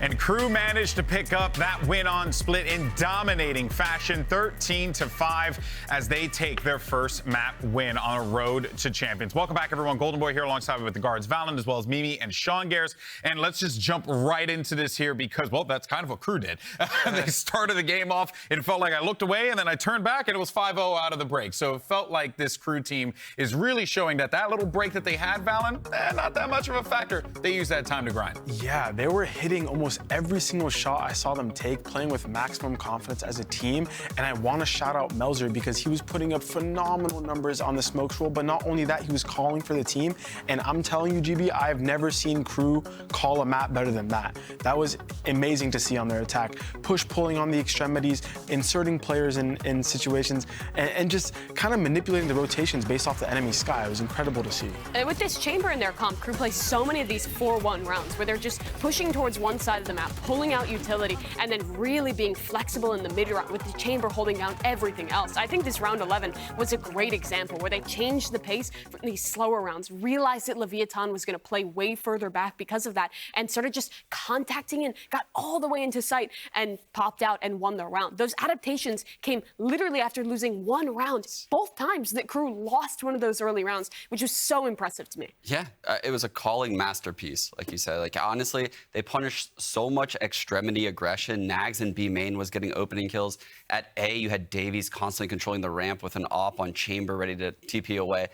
And Crew managed to pick up that win on Split in dominating fashion, 13-5, as they take their first map win on a road to champions. Welcome back, everyone. Golden Boy here alongside me with the guards, VALORANT, as well as Mimi and Sean Gares. And let's just jump right into this here because, well, that's kind of what Crew did. They started the game off. It felt like I looked away and then I turned back and it was 5-0 out of the break. So it felt like this Crew team is really showing that little break that they had, VALORANT, not that much of a factor. They used that time to grind. Yeah, they were hitting almost every single shot I saw them take, playing with maximum confidence as a team. And I want to shout out Melzer because he was putting up phenomenal numbers on the smoke scroll. But not only that, he was calling for the team. And I'm telling you, GB, I've never seen Crew call a map better than that. That was amazing to see on their attack. Push-pulling on the extremities, inserting players in situations, and just kind of manipulating the rotations based off the enemy sky. It was incredible to see. And with this chamber in their comp, Crew plays so many of these 4-1 rounds where they're just pushing towards one side of the map, pulling out utility, and then really being flexible in the mid round with the chamber holding down everything else. I think this round 11 was a great example where they changed the pace from these slower rounds, realized that Leviatán was going to play way further back because of that, and started just contacting in, got all the way into sight, and popped out and won the round. Those adaptations came literally after losing one round, both times that Crew lost one of those early rounds, which was so impressive to me. Yeah, it was a calling masterpiece, like you said. Like, honestly, they punished so much extremity aggression. Nags in B main was getting opening kills. At A, you had Davies constantly controlling the ramp with an op on chamber ready to TP away.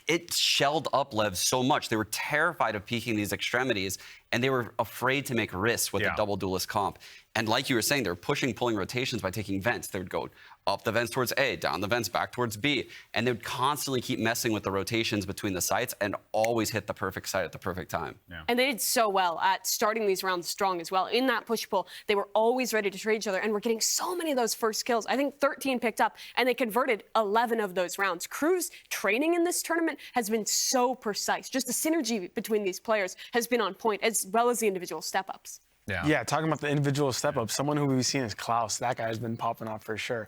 It shelled up LEV so much. They were terrified of peeking these extremities, and they were afraid to make risks with the double duelist comp. And like you were saying, they were pulling rotations by taking vents. They would go up the vents towards A, down the vents back towards B. And they would constantly keep messing with the rotations between the sites and always hit the perfect site at the perfect time. Yeah. And they did so well at starting these rounds strong as well. In that push-pull, they were always ready to trade each other, and we're getting so many of those first kills. I think 13 picked up, and they converted 11 of those rounds. Crew's training in this tournament has been so precise. Just the synergy between these players has been on point, as well as the individual step-ups. Yeah, talking about the individual step-ups, someone who we've seen is Klaus. That guy has been popping off for sure.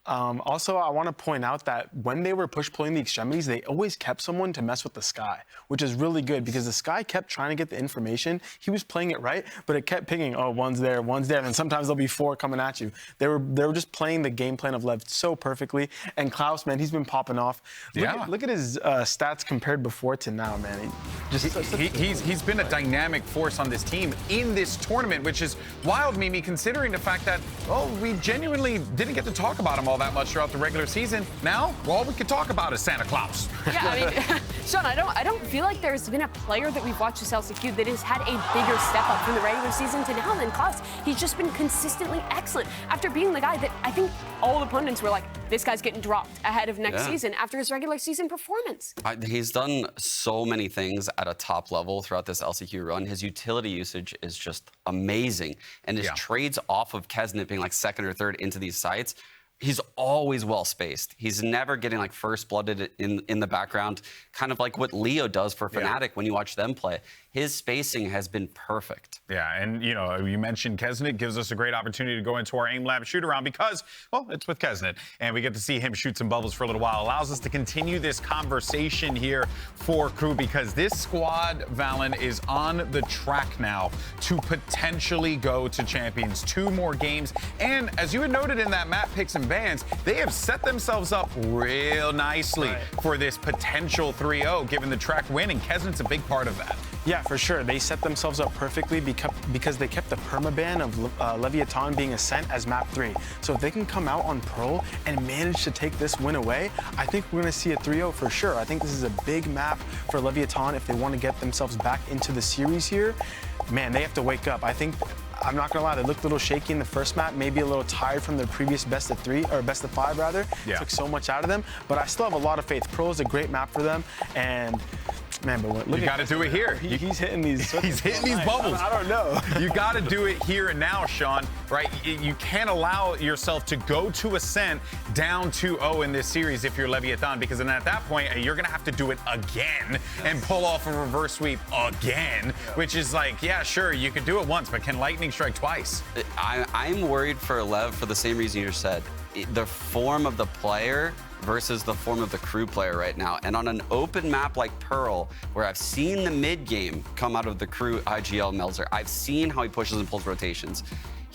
Also, I want to point out that when they were push-pulling the extremities, they always kept someone to mess with the Sky, which is really good because the Sky kept trying to get the information. He was playing it right, but it kept pinging, oh, one's there, and sometimes there'll be 4 coming at you. They were just playing the game plan of LEV so perfectly. And Klaus, man, he's been popping off. Look at his stats compared before to now, man. He's been a dynamic force on this team in this tournament, which is wild, Mimi, considering the fact that, well, we genuinely didn't get to talk about him all that much throughout the regular season. Now, all we could talk about is Santa Claus. Yeah, I mean, Sean, I don't feel like there's been a player that we've watched this LCQ that has had a bigger step up from the regular season to now than Klaus. He's just been consistently excellent after being the guy that I think all opponents were like, this guy's getting dropped ahead of next season after his regular season performance. He's done so many things at a top level throughout this LCQ run. His utility usage is just amazing. And his trades off of Kesnet being like second or third into these sites, he's always well spaced. He's never getting like first blooded in the background, kind of like what Leo does for Fnatic when you watch them play. His spacing has been perfect. Yeah, and you know, you mentioned Kesnet gives us a great opportunity to go into our aim lab shoot around because, well, it's with Kesnet, and we get to see him shoot some bubbles for a little while. Allows us to continue this conversation here for Crew because this squad, VALORANT, is on the track now to potentially go to champions. 2 more games, and as you had noted in that map picks and bans, they have set themselves up real nicely for this potential 3-0, given the track win, and Kesnet's a big part of that. Yeah, for sure. They set themselves up perfectly because they kept the permaban of Leviatán being Ascent as map 3. So if they can come out on Pearl and manage to take this win away, I think we're going to see a 3-0 for sure. I think this is a big map for Leviatán if they want to get themselves back into the series here. Man, they have to wake up. I think, I'm not gonna lie, they looked a little shaky in the first map, maybe a little tired from their previous best of 5 rather. Took so much out of them, but I still have a lot of faith. Pearl is a great map for them, and man, but look, you got to do it here. He's hitting these. He's hitting these bubbles. I don't know. You got to do it here and now, Sean. Right? You can't allow yourself to go to Ascent down 2-0 in this series if you're Leviatán, because then at that point you're gonna have to do it again and pull off a reverse sweep again, which is like, yeah, sure, you could do it once, but can lightning strike twice? I'm worried for LEV for the same reason you just said. The form of the player versus the form of the Crew player right now. And on an open map like Pearl, where I've seen the mid game come out of the Crew IGL Melzer, I've seen how he pushes and pulls rotations.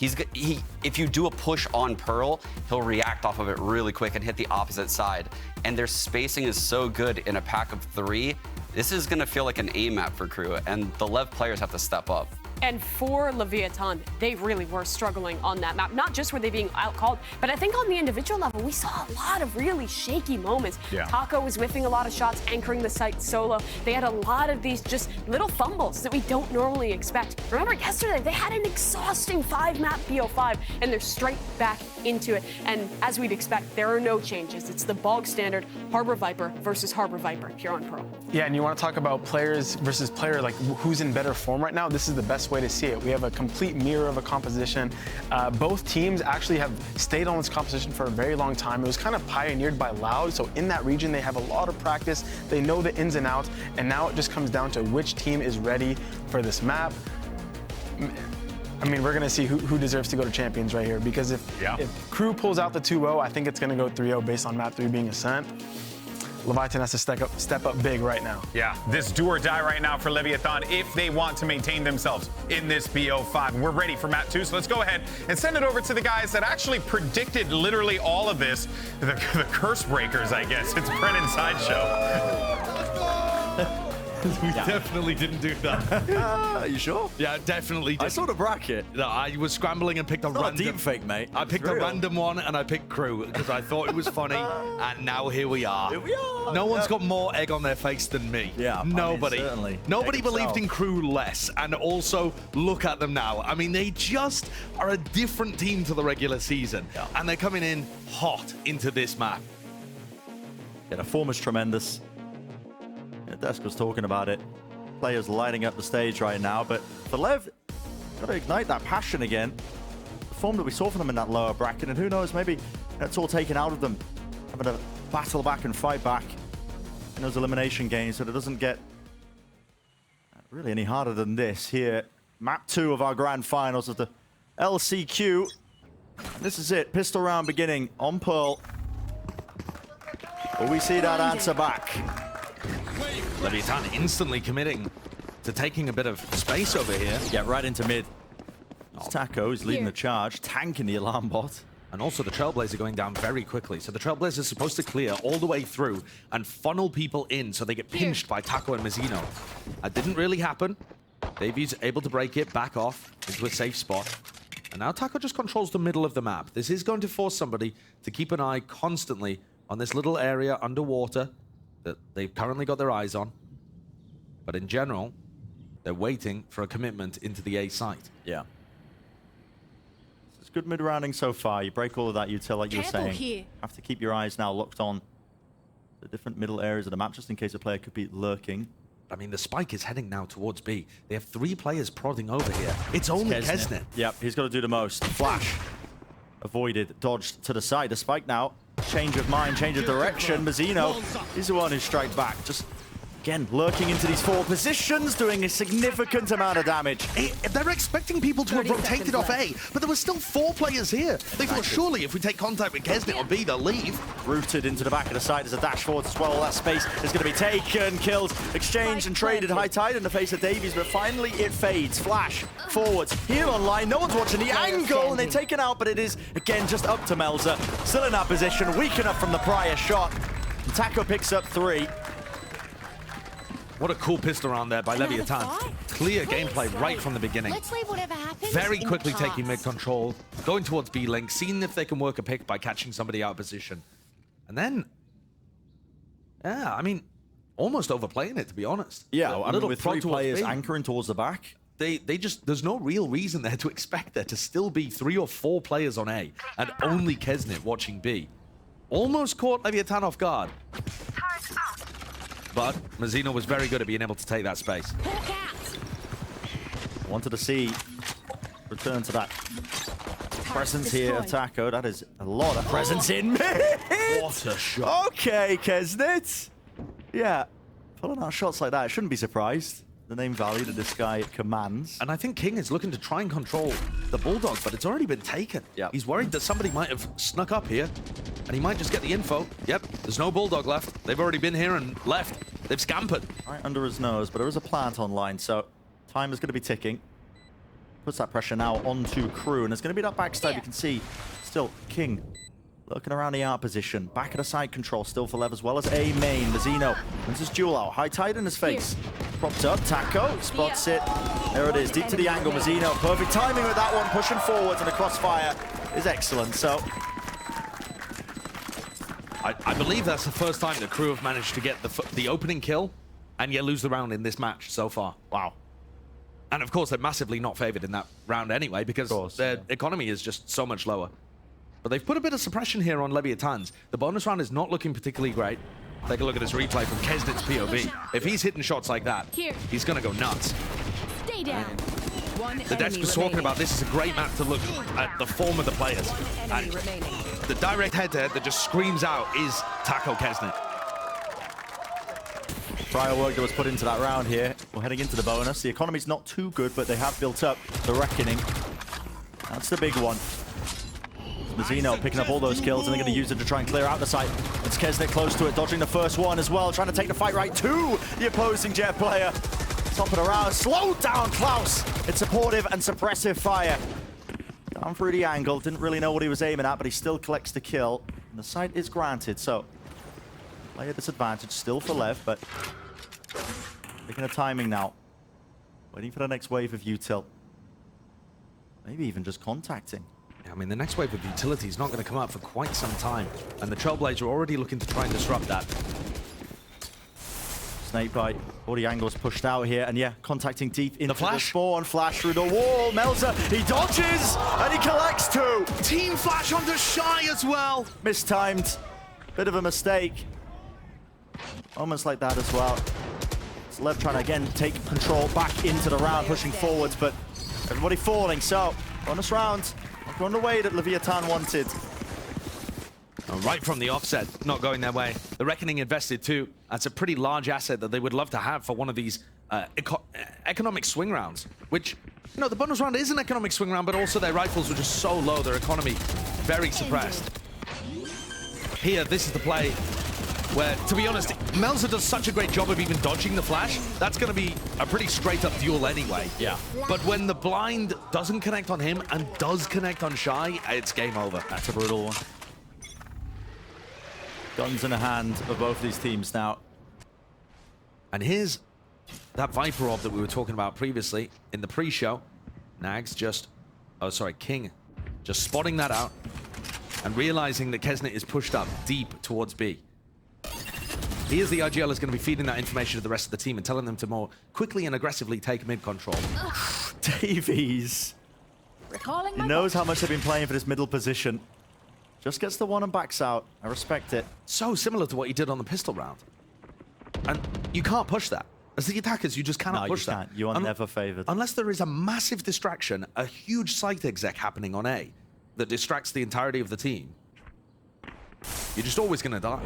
If you do a push on Pearl, he'll react off of it really quick and hit the opposite side. And their spacing is so good in a pack of 3. This is going to feel like an A map for Crew, and the LEV players have to step up. And for Leviatán, they really were struggling on that map. Not just were they being outcalled, but I think on the individual level, we saw a lot of really shaky moments. Yeah. Taco was whiffing a lot of shots, anchoring the site solo. They had a lot of these just little fumbles that we don't normally expect. Remember yesterday, they had an exhausting 5-map BO5, and they're straight back into it. And as we'd expect, there are no changes. It's the bog standard Harbor Viper versus Harbor Viper here on Pearl. Yeah, and you want to talk about players versus player, like who's in better form right now? This is the best way to see it. We have a complete mirror of a composition. Both teams actually have stayed on this composition for a very long time. It was kind of pioneered by Loud, so in that region they have a lot of practice. They know the ins and outs, and now it just comes down to which team is ready for this map. I mean, we're going to see who deserves to go to Champions right here, because if Crew pulls out the 2-0, I think it's going to go 3-0 based on map 3 being a Ascent. Leviatán has to step up big right now. Yeah, this do or die right now for Leviatán if they want to maintain themselves in this BO5. We're ready for map 2, so let's go ahead and send it over to the guys that actually predicted literally all of this. The curse breakers, I guess. It's Brennan's Sideshow. We definitely didn't do that. Are you sure? Yeah, definitely did. I saw the bracket. No, I was scrambling and picked a Not random. a deep fake, mate. I picked a random one and I picked Crew because I thought it was funny, and now here we are. Here we are. No one's got more egg on their face than me. Yeah, nobody. I mean, certainly. Nobody Egg believed himself. in Crew less, and also look at them now. I mean, they just are a different team to the regular season, and they're coming in hot into this map. Yeah, the form is tremendous. Yeah, Desk was talking about it. Players lighting up the stage right now, but for LEV, got to ignite that passion again. The form that we saw from them in that lower bracket, and who knows, maybe that's all taken out of them, having to battle back and fight back in those elimination games, so it doesn't get really any harder than this here. Map 2 of our grand finals of the LCQ. This is it, pistol round beginning on Pearl. Will we see that answer back? Leviatán instantly committing to taking a bit of space over here. Get right into mid. It's Taco, he's leading the charge, tanking the alarm bot. And also the Trailblazer going down very quickly. So the Trailblazer is supposed to clear all the way through and funnel people in so they get pinched by Taco and Mazzino. That didn't really happen. Davies able to break it back off into a safe spot. And now Taco just controls the middle of the map. This is going to force somebody to keep an eye constantly on this little area underwater that they've currently got their eyes on. But in general, they're waiting for a commitment into the A site. Yeah. It's good mid-rounding so far. You break all of that util, like you were saying. Here. Have to keep your eyes now locked on the different middle areas of the map, just in case a player could be lurking. I mean, the spike is heading now towards B. They have 3 players prodding over here. It's only Kesnet. Yep, he's got to do the most. Flash. Avoided, dodged to the side. The spike now. Change of mind, change of direction. Mazzino is the one who strikes back. Just, again, lurking into these 4 positions, doing a significant amount of damage. They're expecting people to have rotated off A, but there were still 4 players here. They thought, surely if we take contact with Kesnet on B, they'll leave. Rooted into the back of the side as a dash forward as well. That space is going to be taken, killed, exchanged and traded. High tide in the face of Davies, but finally it fades. Flash forwards here online. No one's watching the angle, and they're taken out, but it is again just up to Melzer. Still in that position, weak enough from the prior shot. And Taco picks up 3. What a cool pistol round there by Leviatán. Clear gameplay right from the beginning. Let's leave whatever happens Very in quickly the taking mid past. control, going towards B link, seeing if they can work a pick by catching somebody out of position. And then, yeah, I mean, almost overplaying it, to be honest. Yeah, A I mean, little with prod 3 towards players B. anchoring towards the back. They just, there's no real reason there to expect there to still be 3 or 4 players on A and only Kesnet watching B. Almost caught Leviatán off guard. But Mazzino was very good at being able to take that space. Wanted to see return to that presence here of Taco. That is a lot of presence in mid. What a shot. Okay, Kesnet. Yeah, pulling out shots like that, I shouldn't be surprised. the name value that this guy commands. And I think King is looking to try and control the Bulldog, but it's already been taken. Yep. He's worried that somebody might have snuck up here, and he might just get the info. Yep, there's no Bulldog left. They've already been here and left. They've scampered. Right under his nose, but there is a plant online, so time is going to be ticking. Puts that pressure now onto Crew, and there's going to be that backstab. You can see still King looking around the art position. Back at the side control still for Lev, as well as A main. Mazzino wins his duel out. High tide in his face. Propped up. Taco spots it. There it is. Deep to the angle. Mazzino. Perfect timing with that one. Pushing forwards, and the crossfire is excellent. So I believe that's the first time the Crew have managed to get the opening kill and yet lose the round in this match so far. wow. And of course, they're massively not favored in that round anyway, because their economy is just so much lower. But they've put a bit of suppression here on Leviatán's. The bonus round is not looking particularly great. Take a look at this replay from Kesnit's POV. If he's hitting shots like that, he's going to go nuts. Stay down. The Desk was talking about this is a great map to look at the form of the players. And the direct head-to-head that just screams out is Taco Kesnit. Prior work that was put into that round here. We're heading into the bonus. The economy's not too good, but they have built up the reckoning. That's the big one. Mazzino picking up all those kills, and they're going to use it to try and clear out the site. It's Kesnit close to it, dodging the first one as well, trying to take the fight right to the opposing Jet player. Top it around, slowed down Klaus. It's supportive and suppressive fire. Down through the angle, didn't really know what he was aiming at, but he still collects the kill. And the site is granted, so player disadvantage still for Lev, but taking a timing now. Waiting for the next wave of util. Maybe even just contacting. I mean, the next wave of utility is not going to come out for quite some time, and the Trailblazers are already looking to try and disrupt that. Snakebite, all the angles pushed out here, and yeah, contacting deep into the spawn. Flash through the wall. Melzer, he dodges, and he collects two. Team flash onto Shy as well. Mistimed. Bit of a mistake. Moments like that as well. It's Lev trying to again take control back into the round, pushing forwards, but everybody falling. So, bonus round. Not going the way that Leviatán wanted. Right from the offset, not going their way. The Reckoning invested too. That's a pretty large asset that they would love to have for one of these economic swing rounds, which, you know, the bonus round is an economic swing round, but also their rifles were just so low, their economy very suppressed. Here, this is the play where, to be honest, Melzer does such a great job of even dodging the flash. That's going to be a pretty straight-up duel anyway. Yeah. But when the blind doesn't connect on him and does connect on Shy, it's game over. That's a brutal one. Guns in the hand of both these teams now. And here's that Viper Orb that we were talking about previously in the pre-show. Nags just, King just spotting that out and realizing that Kesnit is pushed up deep towards B. Here's the IGL is going to be feeding that information to the rest of the team and telling them to more quickly and aggressively take mid control. Davies. He knows how much they've been playing for this middle position. Just gets the one and backs out. I respect it. So similar to what he did on the pistol round. And you can't push that. As the attackers, you just cannot push that. You are never favored. Unless there is a massive distraction, a huge site exec happening on A that distracts the entirety of the team. You're just always going to die.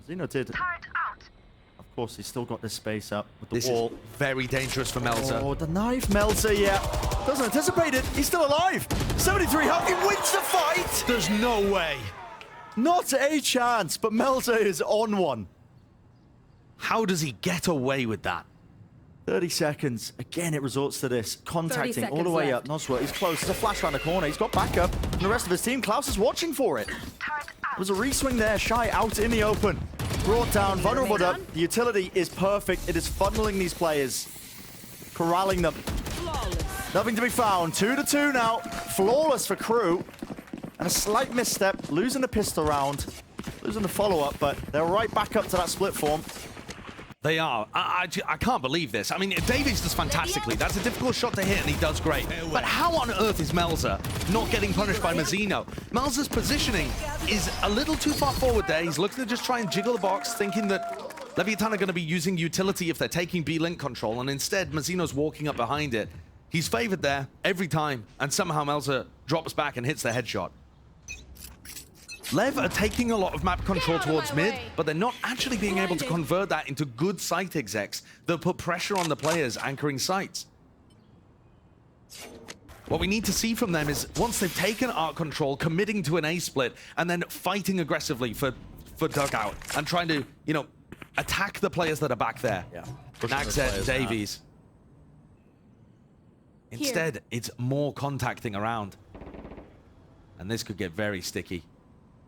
Zeno did. Of course, he's still got this space up with the this wall. Is very dangerous for Melzer. Oh, the knife, Melzer, yeah. Doesn't anticipate it. He's still alive. 73 health. He wins the fight. There's no way. Not a chance, but Melzer is on one. How does he get away with that? 30 seconds. Again, it resorts to this. Contacting all the way up. Nosworth, he's close. There's a flash around the corner. He's got backup. And the rest of his team, Klaus is watching for it. There was a reswing there. Shy out in the open. Brought down, vulnerable up. The utility is perfect. It is funneling these players. Corralling them. Nothing to be found. 2-2 now. Flawless for Crew. And a slight misstep. Losing the pistol round. Losing the follow-up, but they're right back up to that split form. They are. I can't believe this. I mean, Davies does fantastically. That's a difficult shot to hit, and he does great. But how on earth is Melzer not getting punished by Mazzino? Melzer's positioning is a little too far forward there. He's looking to just try and jiggle the box, thinking that Leviatán are going to be using utility if they're taking B-Link control, and instead, Mazzino's walking up behind it. He's favored there every time, and somehow Melzer drops back and hits the headshot. Lev are taking a lot of map control towards mid, but they're not actually being able to convert that into good site execs that put pressure on the players anchoring sites. What we need to see from them is, once they've taken art control, committing to an A split, and then fighting aggressively for dugout, and trying to, you know, attack the players that are back there. Yeah. Naxet, Davies. Instead, it's more contacting around. And this could get very sticky.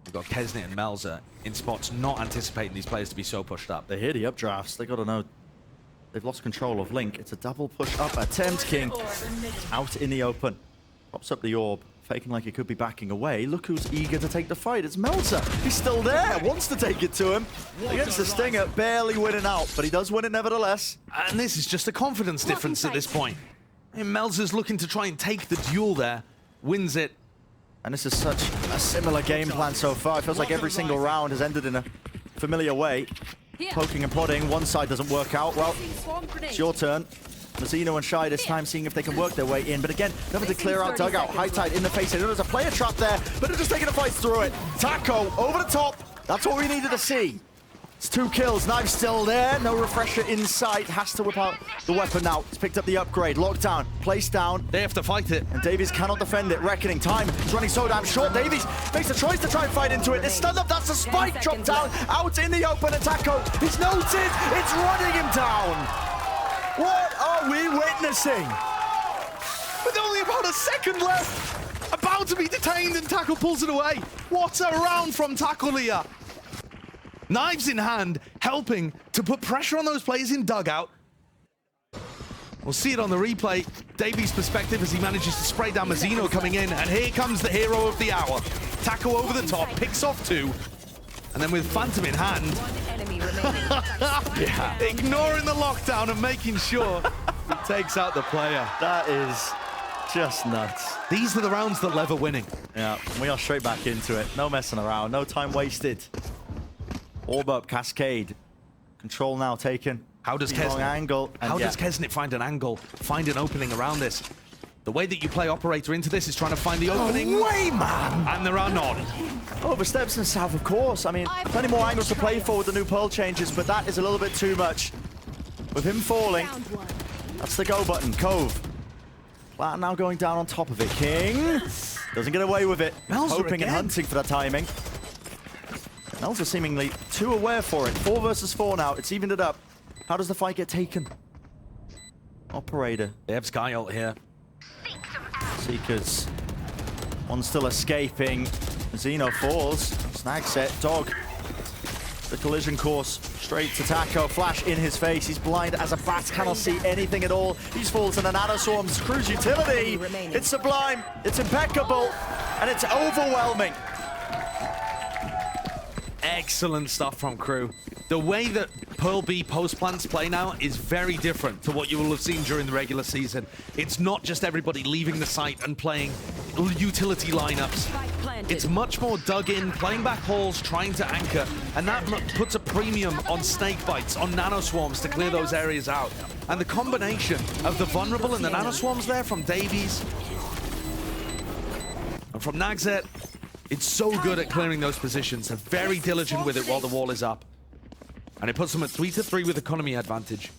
We've got Kesnit and Melzer in spots not anticipating these players to be so pushed up. They hear the updrafts. They got to know they've lost control of Link. It's a double push up attempt. King out in the open. Pops up the orb, faking like he could be backing away. Look who's eager to take the fight. It's Melzer. He's still there. Wants to take it to him. Against the Stinger, barely winning out, but he does win it nevertheless. And this is just a confidence difference at this point. And Melzer's looking to try and take the duel there. Wins it. And this is such a similar game plan so far. It feels like every single round has ended in a familiar way. Poking and prodding. One side doesn't work out. Well, it's your turn. Mazzino and Shy this time seeing if they can work their way in. But again, never to clear out dugout. High Tide in the face. There's a player trap there, but they're just taking a fight through it. Taco over the top. That's what we needed to see. It's 2 kills. Knife still there. No refresher in sight. Has to whip out the weapon now. He's picked up the upgrade. Lockdown. Placed down. They have to fight it. And Davies cannot defend it. Reckoning. Time is running so damn short. Davies makes a choice to try and fight into it. It's stunned up. That's a spike. Dropped down. Out in the open. And Taco is noted. It's running him down. What are we witnessing? With only about a second left. About to be detained, and Taco pulls it away. What a round from Taco Leah. Knives in hand, helping to put pressure on those players in dugout. We'll see it on the replay. Davies' perspective as he manages to spray down Mazzino coming in, and here comes the hero of the hour. Taco over the top, picks off 2, and then with Phantom in hand, ignoring the lockdown and making sure he takes out the player. That is just nuts. These are the rounds that Lev are winning. Yeah, we are straight back into it. No messing around, no time wasted. Orb up, Cascade. Control now taken. How does Kesnit find an angle, find an opening around this? The way that you play Operator into this is trying to find the opening. No way, man! And there are none. Oversteps in south, of course. I mean, plenty more angles to play for with the new Pearl changes, but that is a little bit too much. With him falling, that's the go button. Cove. Plat now going down on top of it. King doesn't get away with it. Hoping and hunting for that timing. Melzer seemingly too aware for it. 4 versus 4 now. It's evened it up. How does the fight get taken? Operator. They have Sky ult here. Seekers. One still escaping. Zeno falls. Snag set. Dog. The collision course straight to Taco. Flash in his face. He's blind as a bat. Cannot see anything at all. He's fallen to the Nano Swarm's cruise utility. It's sublime. It's impeccable. And it's overwhelming. Excellent stuff from Crew. The way that Pearl B post plants play now is very different to what you will have seen during the regular season. It's not just everybody leaving the site and playing utility lineups. It's much more dug in, playing back halls, trying to anchor, and that puts a premium on snake bites, on nano swarms to clear those areas out. And the combination of the vulnerable and the nano swarms there from Davies and from Naxet, it's so good at clearing those positions. They're very diligent with it while the wall is up. And it puts them at 3-3 with economy advantage.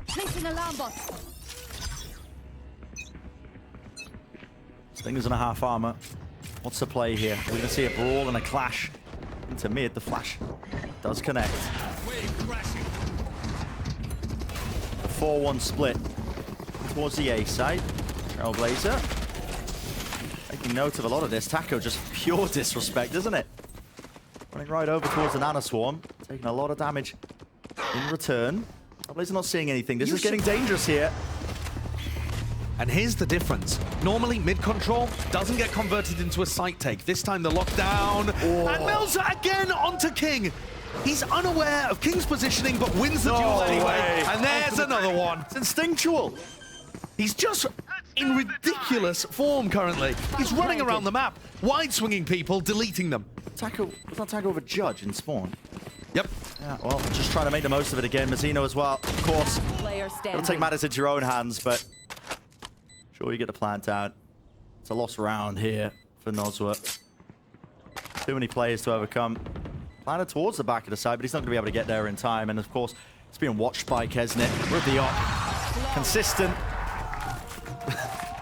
Placing alarm bot. Stingers and a half armor. What's the play here? We're going to see a brawl and a clash into mid. The flash does connect. A 4-1 split towards the A side. Trailblazer. Taking note of a lot of this. Taco just pure disrespect, isn't it? Running right over towards the Nano Swarm. Taking a lot of damage in return. Trailblazer not seeing anything. This is getting dangerous here. And here's the difference. Normally, mid-control doesn't get converted into a site take. This time, the lockdown. Oh. And Melzer again onto King. He's unaware of King's positioning, but wins the duel anyway. And there's another one. It's instinctual. He's just in ridiculous form currently. He's running around the map, wide-swinging people, deleting them. Taco, it's not Taco over Judge in spawn. Yep. Yeah, well, just trying to make the most of it again. Mazzino as well, of course. It'll take matters into your own hands, but sure you get the plant out. It's a lost round here for Nozwa. Too many players to overcome. Planted towards the back of the side, but he's not going to be able to get there in time. And of course, it's being watched by Kesnet with the op. Consistent.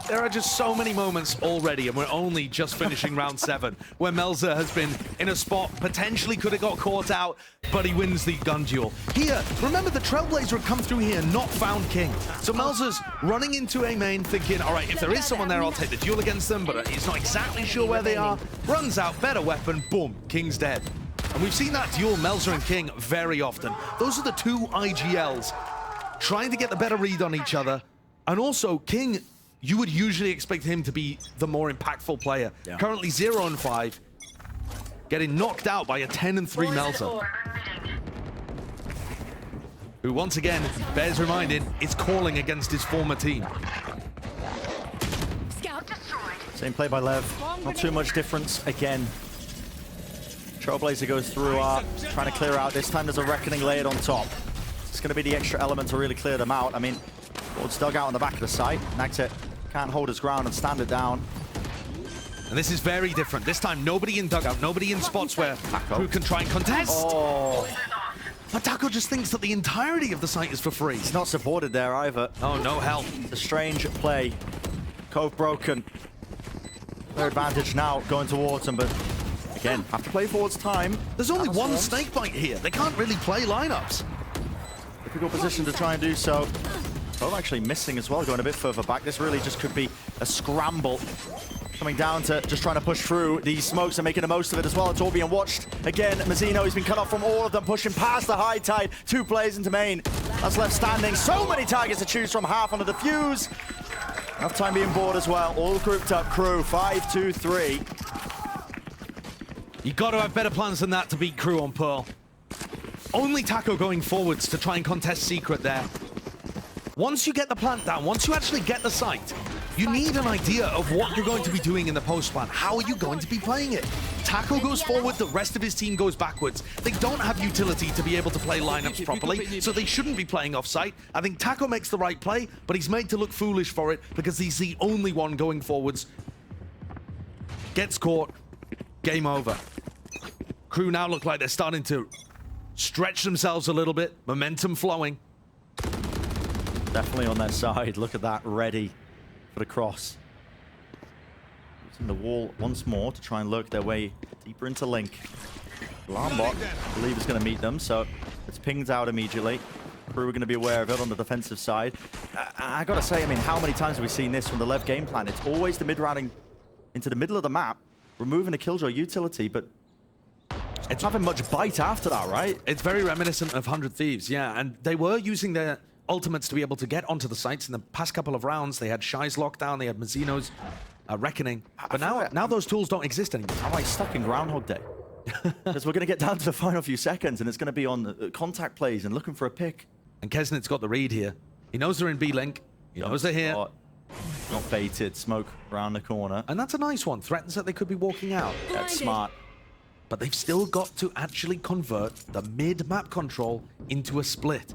There are just so many moments already, and we're only just finishing round 7, where Melzer has been in a spot, potentially could have got caught out, but he wins the gun duel. Here, remember the Trailblazer had come through here, not found King. So Melzer's running into A main, thinking, all right, if there is someone there, I'll take the duel against them, but he's not exactly sure where they are. Runs out, better weapon, boom, King's dead. And we've seen that duel, Melzer and King, very often. Those are the two IGLs trying to get the better read on each other. And also, King, you would usually expect him to be the more impactful player. Yeah. Currently 0-5, getting knocked out by a 10-3 Melzer, who once again, bears reminding, is calling against his former team. Same play by Lev. Not too much difference again. Trailblazer goes through trying to clear out. This time there's a Reckoning layered on top. It's going to be the extra element to really clear them out. I mean, it's dug out on the back of the site. Nagset can't hold his ground and stand it down. And this is very different. This time, nobody in dugout, nobody in spots where Crew can try and contest. Oh, But Taco just thinks that the entirety of the site is for free. he's not supported there either. Oh, no help. It's a strange play. Cove broken. Their advantage now going towards them, but again, have to play forwards time. There's only one Swarms. snakebite here. They can't really play lineups. Difficult position to try and do so. Cove actually missing as well, going a bit further back. This really just could be a scramble. Coming down to just trying to push through these smokes and making the most of it as well. It's all being watched. Again, Mazzino, he's been cut off from all of them, pushing past the high tide. 2 players into main. That's left standing. So many targets to choose from. Half on the defuse. Enough time being bored as well. All grouped up. Crew 5-2-3. You got to have better plans than that to beat Crew on Pearl. Only Taco going forwards to try and contest Secret there. Once you get the plant down, once you actually get the site, you need an idea of what you're going to be doing in the post plan. How are you going to be playing it? Taco goes forward, the rest of his team goes backwards. They don't have utility to be able to play lineups properly, so they shouldn't be playing off site. I think Taco makes the right play, but he's made to look foolish for it because he's the only one going forwards. Gets caught, game over. Crew now look like they're starting to stretch themselves a little bit, momentum flowing. Definitely on their side. Look at that, ready for the cross. Using the wall once more to try and lurk their way deeper into Link. Alarm bot, I believe, is going to meet them, so it's pinged out immediately. Crew are going to be aware of it on the defensive side. I got to say, I mean, how many times have we seen this from the LEV game plan? It's always the mid-routing into the middle of the map, removing a Killjoy utility, but it's not having much bite after that, right? It's very reminiscent of 100 Thieves, yeah, and they were using their ultimates to be able to get onto the sites in the past couple of rounds. They had Shy's lockdown, they had Mazzino's Reckoning, but now those tools don't exist anymore. I'm like stuck in Groundhog Day. Because we're going to get down to the final few seconds, and it's going to be on contact plays and looking for a pick. And Kesnet's got the read here. He knows they're in B-Link. He knows they're here. Not baited. Smoke around the corner. And that's a nice one. Threatens that they could be walking out. That's smart. But they've still got to actually convert the mid-map control into a split.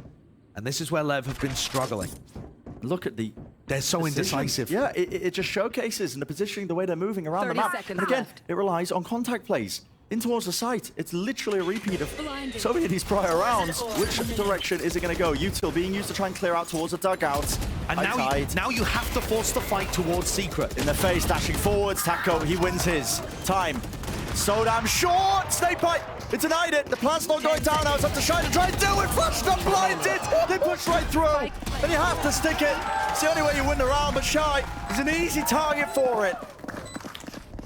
And this is where LEV have been struggling. Look at the... They're so decision. indecisive. Yeah, it just showcases and the positioning, the way they're moving around the map. And again, it relies on contact plays in towards the site. It's literally a repeat of so many of these prior rounds. Which direction is it going to go? Util being used to try and clear out towards the dugouts. And now you have to force the fight towards Secret. In the face, dashing forwards. Taco, he wins his time. So damn short! Snakebite! It denied it! The plant's not going down now. It's up to Shy to try and do it! Flashed up, blinded! They push right through! And you have to stick it! It's the only way you win the round, but Shy is an easy target for it.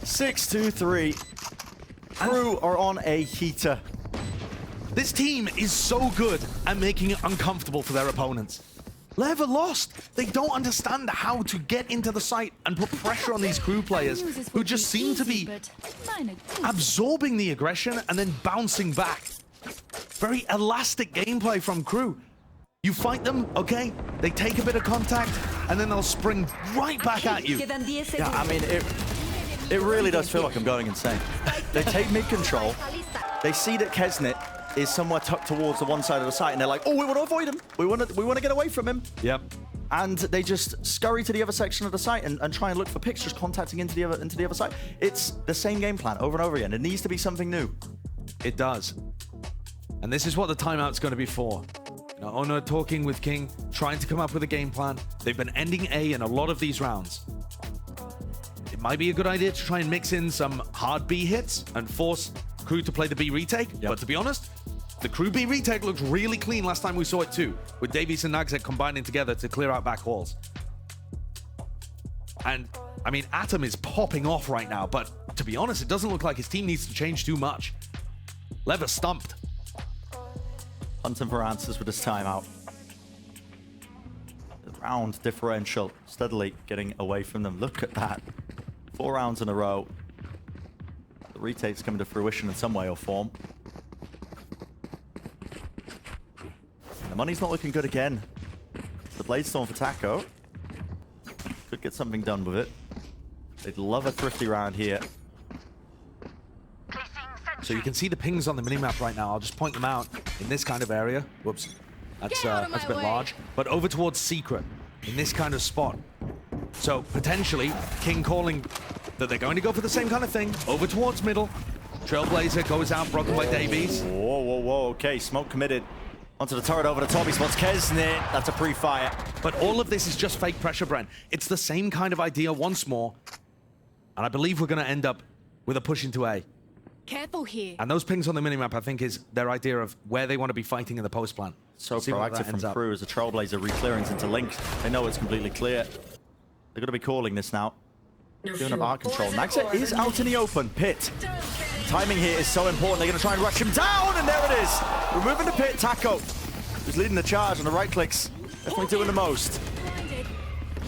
6-2-3. Crew are on a heater. This team is so good at making it uncomfortable for their opponents. LEV are lost. They don't understand how to get into the site and put pressure on these Crew players who just seem to be absorbing the aggression and then bouncing back. Very elastic gameplay from Crew. You fight them, okay, they take a bit of contact, and then they'll spring right back at you. Yeah, I mean, it really does feel like I'm going insane. They take mid-control, they see that Kesnet is somewhere tucked towards the one side of the site, and they're like, oh, we want to avoid him. We want to get away from him. Yep. and they just scurry to the other section of the site and try and look for picks, just contacting into the other site. It's the same game plan over and over again. It needs to be something new. It does. And this is what the timeout's going to be for. You know, Ono talking with King, trying to come up with a game plan. They've been ending A in a lot of these rounds. It might be a good idea to try and mix in some hard B hits and force Crew to play the B retake. Yep. But to be honest, the Crew B retake looked really clean last time we saw it too, with Davies and Nagset combining together to clear out back walls. And, I mean, Atom is popping off right now, but to be honest, it doesn't look like his team needs to change too much. Lever stumped. Hunting for answers with his timeout. The round differential steadily getting away from them. Look at that. 4 rounds in a row. The retake's coming to fruition in some way or form. The money's not looking good again. The Bladestorm for Taco. Could get something done with it. They'd love a thrifty round here. So you can see the pings on the minimap right now. I'll just point them out in this kind of area. Whoops. That's a bit large. But over towards Secret, in this kind of spot. So potentially, King calling that they're going to go for the same kind of thing. Over towards middle. Trailblazer goes out, broken by Davies. Whoa, whoa, whoa. Okay, smoke committed. Onto the turret over the top. He spots Kesnit. That's a pre-fire. But all of this is just fake pressure, Brent. It's the same kind of idea once more. And I believe we're going to end up with a push into A. Careful here. And those pings on the minimap, I think, is their idea of where they want to be fighting in the post plan. So See what that proactive from ends up. Crew as the Trailblazer re-clearings into Link. They know it's completely clear. They're going to be calling this now. Doing up art control. Nagset is out in the open. Pit. Timing here is so important. They're going to try and rush him down, and there it is. Removing the Pit. Taco, who's leading the charge on the right clicks. Definitely doing the most.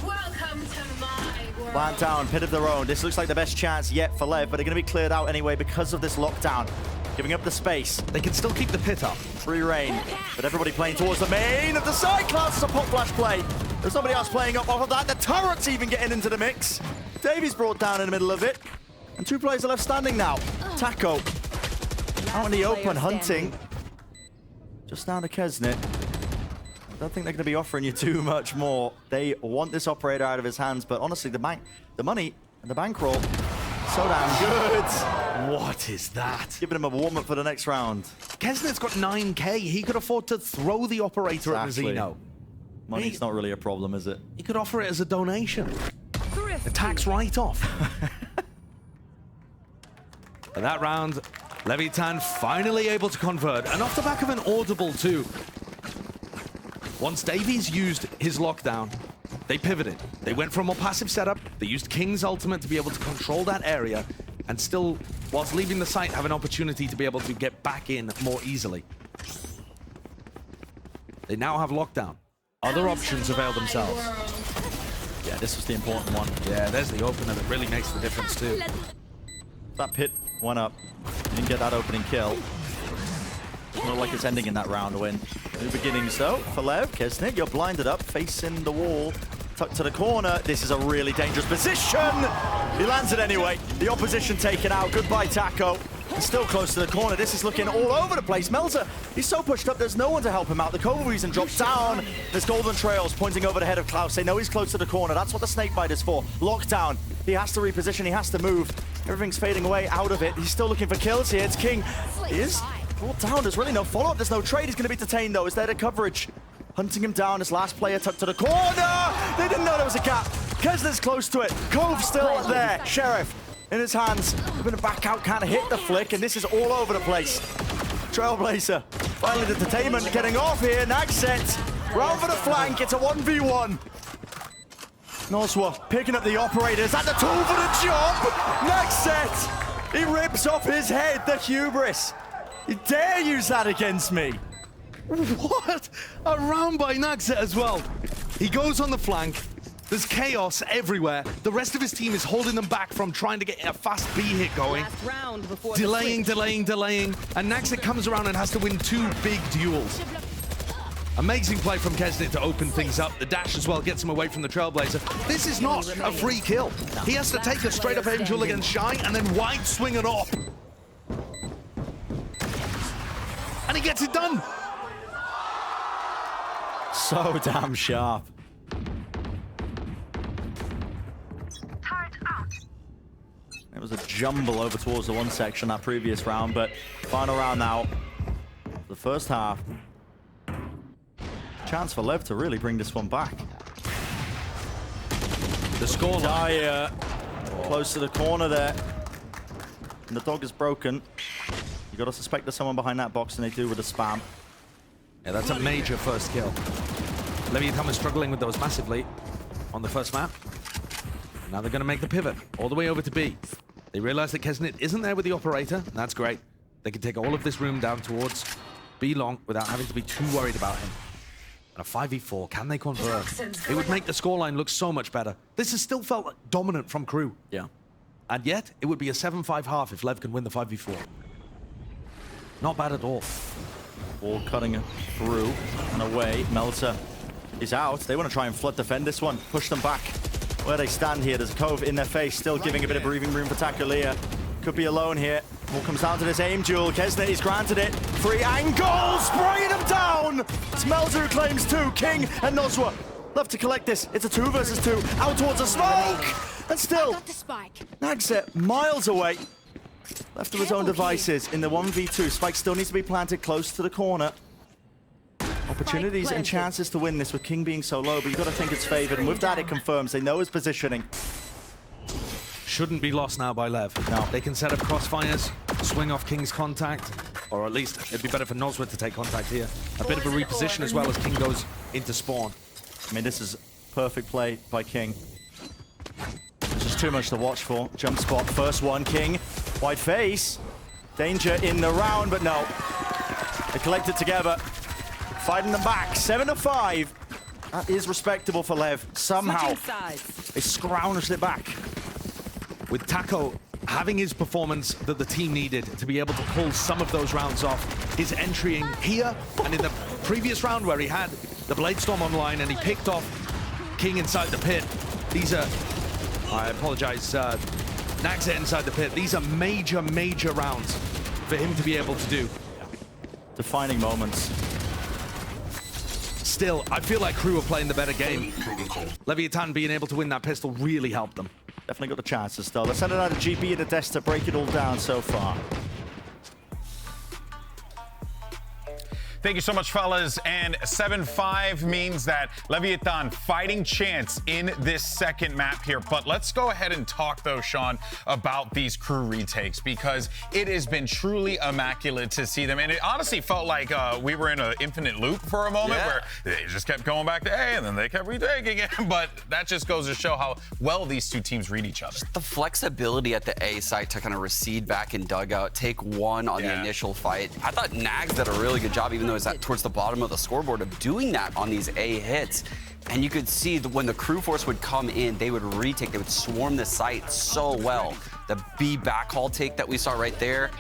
Welcome to my world. Plant down, Pit of their own. This looks like the best chance yet for Lev, but they're going to be cleared out anyway because of this lockdown. Giving up the space. They can still keep the pit up. Free reign, but everybody playing towards the main of the side class. It's a pop flash play. There's nobody else playing up off of that. The turret's even getting into the mix. Davies brought down in the middle of it. And 2 players are left standing now. Taco out in the open, hunting. Just down to Kesnit. I don't think they're going to be offering you too much more. They want this operator out of his hands, but honestly, the money and the bankroll, so damn good. What is that? Giving him a warm-up for the next round. Kesnit's got 9k. He could afford to throw the operator at Exactly. Mazzino. Money's not really a problem, is it? He could offer it as a donation. A tax write-off. And that round, Leviatán finally able to convert, and off the back of an audible too. Once Davies used his lockdown, they pivoted. They went for a more passive setup. They used King's ultimate to be able to control that area, and still, whilst leaving the site, have an opportunity to be able to get back in more easily. They now have lockdown. Other options avail themselves. Yeah, this was the important one. Yeah, there's the opener that really makes the difference too. That Pit went up. Didn't get that opening kill. Doesn't look like it's ending in that round win. New beginnings though for Lev. Kesnit, you're blinded up, facing the wall. Tucked to the corner. This is a really dangerous position. He lands it anyway. The opposition taken out. Goodbye, Taco. He's still close to the corner. This is looking all over the place. Melzer, he's so pushed up, there's no one to help him out. The cover reason drops down. There's golden trails pointing over the head of Klaus. They know he's close to the corner. That's what the snake bite is for. Lockdown. He has to reposition. He has to move. Everything's fading away out of it. He's still looking for kills here. It's King. He is brought down. There's really no follow-up. There's no trade. He's going to be detained, though. Is there the coverage? Hunting him down. His last player tucked to the corner. They didn't know there was a gap. Kesner's close to it. Cove still there. Sheriff in his hands. They're going to back out, kind of hit the flick, and this is all over the place. Trailblazer. Finally, the detainment getting off here. Nagset. Round for the flank. It's a 1v1. Noswa picking up the operator. Is that the tool for the job? Nagset. He rips off his head. The hubris. You dare use that against me? What? A round by Nagset as well. He goes on the flank. There's chaos everywhere. The rest of his team is holding them back from trying to get a fast B hit going. Last round before Delaying. And Nagset comes around and has to win 2 big duels. Amazing play from Kesnit to open things up. The dash as well gets him away from the Trailblazer. This is not a free kill. He has to take a straight up Angel against Shy and then wide swing it off. And he gets it done. So damn sharp. It was a jumble over towards the one section that previous round, but final round now. The first half. Chance for LEV to really bring this one back. The scoreline. Dyer close to the corner there. And the dog is broken. You got to suspect there's someone behind that box, and they do with the spam. Yeah, that's a major first kill. Leviatán was struggling with those massively on the first map. Now they're going to make the pivot all the way over to B. They realize that Kesnit isn't there with the operator, and that's great. They can take all of this room down towards B long without having to be too worried about him. And a 5v4, can they convert? It would make the scoreline look so much better. This has still felt dominant from Crew. Yeah. And yet, it would be a 7-5 half if LEV can win the 5v4. Not bad at all. Ball cutting through and away. Melter is out. They want to try and flood defend this one. Push them back. Where they stand here, there's a cove in their face, still giving a bit of breathing room for Takulia. Could be alone here. All comes down to this aim duel. Kesnit, he's granted it. 3 angles, spraying him down. It's Melter who claims 2. King and Nozwa love to collect this. It's a 2 versus 2. Out towards a smoke. And still, Got the spike. Nagset miles away. Left to his own devices in the 1v2. Spike still needs to be planted close to the corner. Opportunities and chances to win this with King being so low, but you've got to think it's favored. And with that, it confirms they know his positioning. Shouldn't be lost now by LEV. No. They can set up crossfires, swing off King's contact, or at least it'd be better for Nozwa to take contact here. A bit of a reposition as well as King goes into spawn. I mean, this is perfect play by King. It's just too much to watch for. Jump spot, first one, King. Wide face. Danger in the round, but no. They collect it together. Fighting them back, 7-5. That is respectable for LEV. Somehow, they scrounged it back. With Taco having his performance that the team needed to be able to pull some of those rounds off, his entry here and in the previous round where he had the Blade Storm online and he picked off King inside the pit. These are, I apologize, Nagset inside the pit. These are major, major rounds for him to be able to do. Defining moments. Still, I feel like Crew are playing the better game. Leviatán being able to win that pistol really helped them. Definitely got the chances still. They're sending out a GP and a Death to break it all down so far. Thank you so much, fellas. And 7-5 means that Leviatán fighting chance in this second map here. But let's go ahead and talk, though, Sean, about these Crew retakes, because it has been truly immaculate to see them. And it honestly felt like we were in an infinite loop for a moment where they just kept going back to A and then they kept retaking it. But that just goes to show how well these two teams read each other. The flexibility at the A site to kind of recede back in dugout, take one on the initial fight. I thought Nags did a really good job, even though it's towards the bottom of the scoreboard, of doing that on these A hits. And you could see that when the Crew force would come in, they would retake, they would swarm the site so well. The B backhaul take that we saw right there,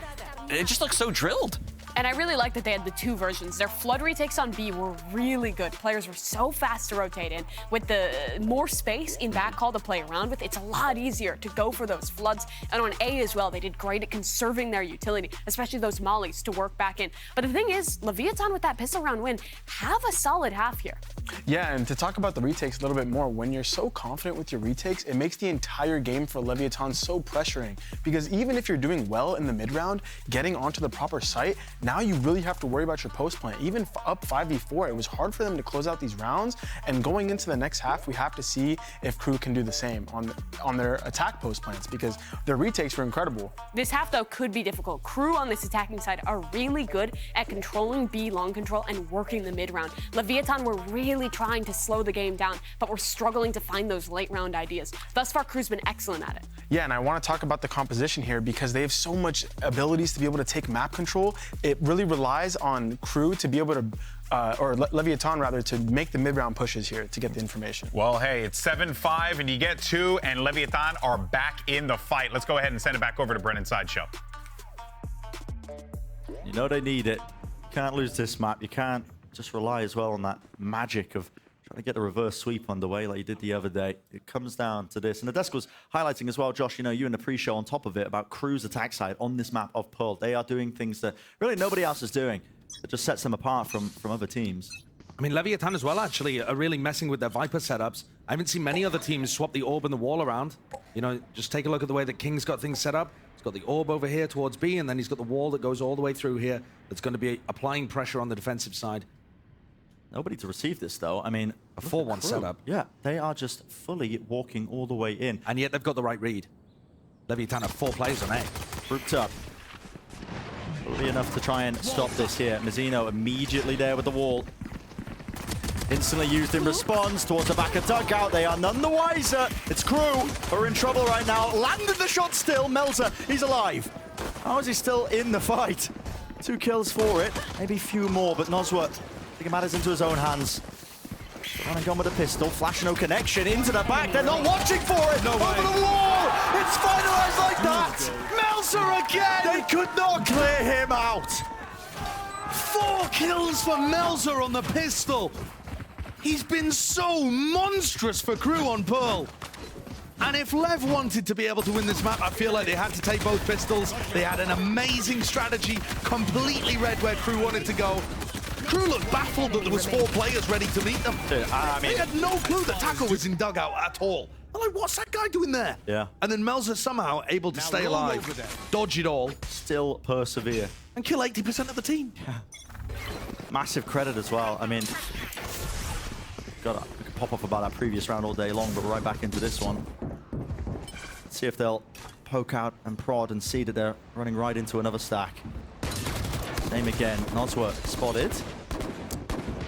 it just looks so drilled. And I really like that they had the 2 versions. Their flood retakes on B were really good. Players were so fast to rotate in. With the more space in backhaul to play around with, it's a lot easier to go for those floods. And on A as well, they did great at conserving their utility, especially those mollies to work back in. But the thing is, Leviatán with that pistol round win have a solid half here. Yeah, and to talk about the retakes a little bit more, when you're so confident with your retakes, it makes the entire game for Leviatán so pressuring. Because even if you're doing well in the mid round, getting onto the proper site, now you really have to worry about your post plant. Even up 5v4, it was hard for them to close out these rounds. And going into the next half, we have to see if Crew can do the same on their attack post plants, because their retakes were incredible. This half, though, could be difficult. Crew on this attacking side are really good at controlling B long control and working the mid round. Leviatán were really trying to slow the game down, but we're struggling to find those late round ideas. Thus far, Crew's been excellent at it. Yeah, and I want to talk about the composition here, because they have so much abilities to be able to take map control. It really relies on Crew to be able to, or Leviatán rather, to make the mid-round pushes here to get the information. Well, hey, it's 7-5 and you get 2, and Leviatán are back in the fight. Let's go ahead and send it back over to Brennan Sideshow. You know they need it. You can't lose this map. You can't just rely as well on that magic of trying to get a reverse sweep underway like you did the other day. It comes down to this. And the desk was highlighting as well, Josh, you know, you in the pre-show on top of it, about Crew's attack side on this map of Pearl. They are doing things that really nobody else is doing. It just sets them apart from other teams. I I mean, Leviatán as well, actually, are really messing with their Viper setups. I haven't seen many other teams swap the orb and the wall around. You know, just take a look at the way that King's got things set up. He's got the orb over here towards B, and then he's got the wall that goes all the way through here that's going to be applying pressure on the defensive side. Nobody to receive this, though. I mean, A 4-1 setup. Yeah, they are just fully walking all the way in. And yet they've got the right read. Leviatán have 4 players on A. Grouped up. Will be enough to try and stop this here. Mizzino immediately there with the wall. Instantly used in response towards the back of dugout. They are none the wiser. It's Crew who are in trouble right now. Landed the shot still. Melzer, he's alive. How is he still in the fight? 2 kills for it. Maybe a few more, but Nosworth taking matters into his own hands. Running gun with a pistol. Flash no connection into the back. They're not watching for it. No Over way. the wall. It's finalized like that. Melzer again. They could not clear him out. 4 kills for Melzer on the pistol. He's been so monstrous for Crew on Pearl. And if Lev wanted to be able to win this map, I feel like they had to take both pistols. They had an amazing strategy, completely read where Crew wanted to go. Crew looked baffled that there was 4 players ready to meet them. I mean, They had no clue that Taco was in dugout at all. They're like, what's that guy doing there? Yeah. And then Melzer somehow able to stay alive, dodge it all, still persevere. and kill 80% of the team. Massive credit as well. I mean, we could pop off about that previous round all day long, but we're right back into this one. Let's see if they'll poke out and prod and see that they're running right into another stack. Same again. Nosworth spotted.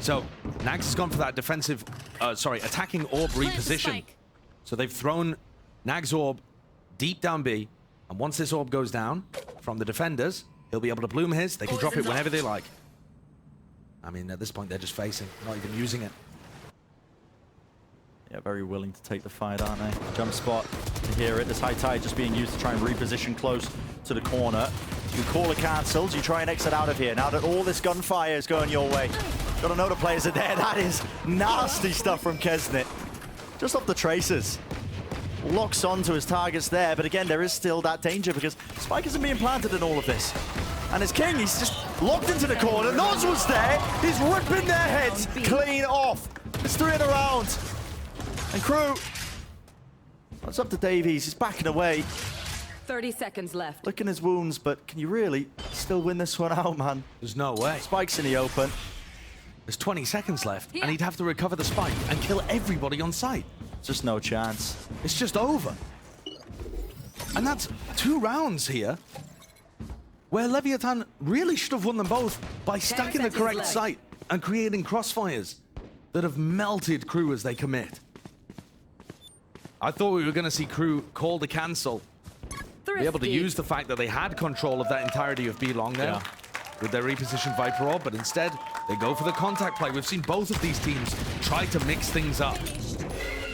So Nags has gone for that defensive, attacking orb reposition. So they've thrown Nags orb deep down B, and once this orb goes down from the defenders, he'll be able to bloom his. They can drop it whenever they like. I mean, at this point, they're just facing, not even using it. Yeah, very willing to take the fight, aren't they? Jump spot. You hear it. This high tide just being used to try and reposition close to the corner. You call it cancelled. You try and exit out of here. Now that all this gunfire is going your way. Gotta know the players are there. That is nasty stuff from Kesnit. Just off the traces. Locks onto his targets there, but again, there is still that danger because Spike isn't being planted in all of this. And as King, he's just locked into the corner. Noz was there. He's ripping their heads clean off. It's 3 in a round. And Crew, it's up to Davies. He's backing away, 30 seconds left. licking his wounds, but can you really still win this one out, man? There's no way. Spike's in the open. There's 20 seconds left, Here. and he'd have to recover the spike and kill everybody on site. Just no chance. It's just over. And that's 2 rounds here where Leviatán really should have won them both by stacking the seconds correct left. site and creating crossfires that have melted Crew as they commit. I thought we were going to see Crew call the cancel, be able to use the fact that they had control of that entirety of B long there Yeah. with their repositioned Viper orb, but instead they go for the contact play. We've seen both of these teams try to mix things up.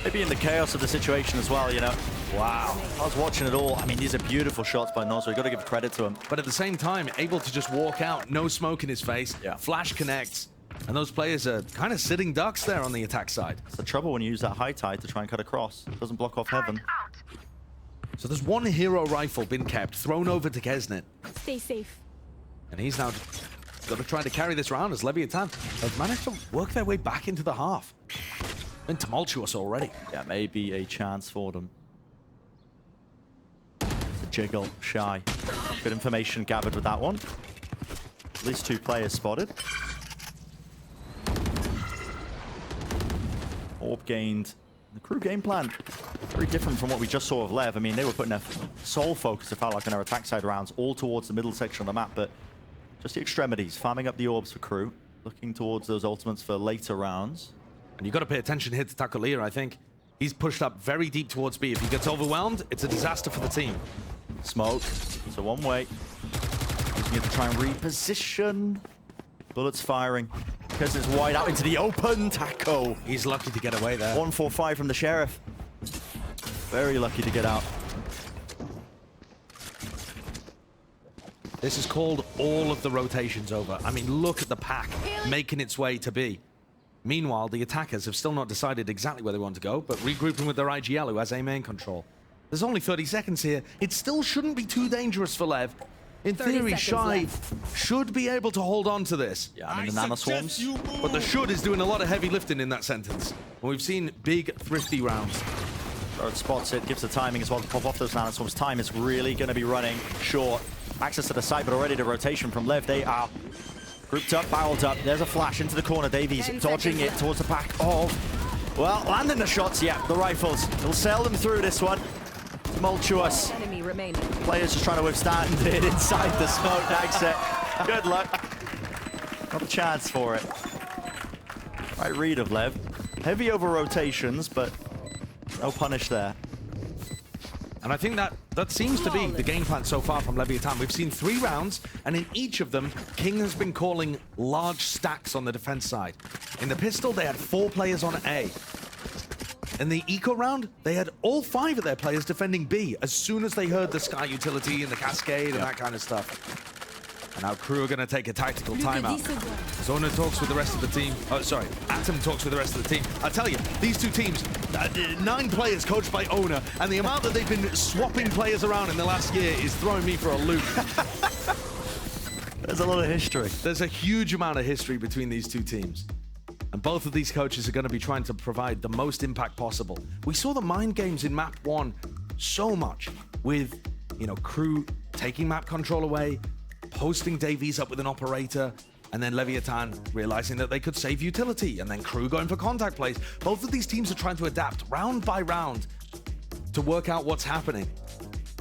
Maybe in the chaos of the situation as well, you know. Wow. I was watching it all. I mean, these are beautiful shots by Nosworth. You've got to give credit to him. But at the same time, able to just walk out, no smoke in his face, Yeah. flash connects, and those players are kind of sitting ducks there on the attack side. It's the trouble when you use that high tide to try and cut across. It doesn't block off heaven. So there's one hero rifle been kept, thrown over to Kesnit, Stay safe. and he's now got to try to carry this round as Leviatán have managed to work their way back into the half. Been tumultuous already. Yeah, maybe a chance for them. It's a jiggle, shy. Good information gathered with that one. At least 2 players spotted. Orb gained. The Crew game plan, very different from what we just saw of Lev. I mean, they were putting their sole focus, if I like, on their attack side rounds, all towards the middle section of the map, but just the extremities, farming up the orbs for Crew, looking towards those ultimates for later rounds. And you've got to pay attention here to Takolia, I think. He's pushed up very deep towards B. If he gets overwhelmed, it's a disaster for the team. Smoke, so one way. Using it to try and reposition. Bullets firing. Because it's wide out into the open. Taco. He's lucky to get away there. 145 from the Sheriff. Very lucky to get out. This has called all of the rotations over. I mean, look at the pack making its way to B. Meanwhile, the attackers have still not decided exactly where they want to go, but regrouping with their IGL, who has A main control. There's only 30 seconds here. It still shouldn't be too dangerous for Lev. In 30 theory, seconds Shy left. should be able to hold on to this. Yeah, I mean, the nano swarms. But the should is doing a lot of heavy lifting in that sentence. And we've seen big, thrifty rounds. Third spots it, gives the timing as well to pop off those nano swarms. Time is really going to be running short. Access to the site, but already the rotation from LEV. They are grouped up, barreled up. There's a flash into the corner. Davies 10 dodging seconds it left. towards the back of... Well, landing the shots, yeah, the rifles. It'll sail them through this one. Tumultuous. Enemy remaining. Players just trying to withstand it inside the smoke exit. Good luck. Not a chance for it. Right read of LEV. Heavy over rotations, but no punish there. And I think that seems to be the game plan so far from Leviatán. We've seen 3 rounds, and in each of them, King has been calling large stacks on the defense side. In the pistol, they had 4 players on A. In the eco round, they had all 5 of their players defending B as soon as they heard the Sky utility and the Cascade and that kind of stuff. And now Crew are going to take a tactical timeout. Zona talks with the rest of the team. Oh, sorry. Atom talks with the rest of the team. I tell you, these two teams, 9 players coached by Owner, and the amount that they've been swapping players around in the last year is throwing me for a loop. There's a lot of history. There's a huge amount of history between these two teams. And both of these coaches are going to be trying to provide the most impact possible. We saw the mind games in map 1 so much with, Crew taking map control away, posting Davies up with an operator, and then Leviatán realizing that they could save utility, and then Crew going for contact plays. Both of these teams are trying to adapt round by round to work out what's happening.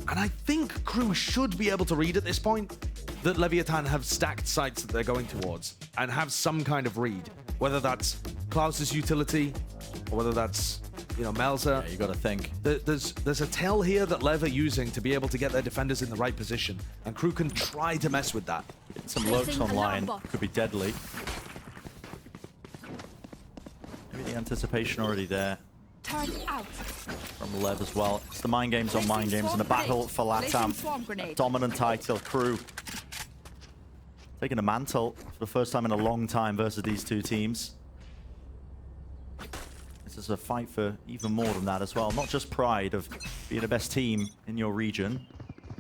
And I think Crew should be able to read at this point that Leviatán have stacked sites that they're going towards and have some kind of read, whether that's Klaus's utility or whether that's, Melzer. Yeah, you got to think. There's a tell here that LEV are using to be able to get their defenders in the right position, and Crew can try to mess with that. Some lurks online could be deadly. Maybe the anticipation already there Turn out. from LEV as well. It's the mind games on mind games and the battle for LATAM. Dominant title. Crew taking a mantle for the first time in a long time versus these two teams. This is a fight for even more than that as well. Not just pride of being the best team in your region,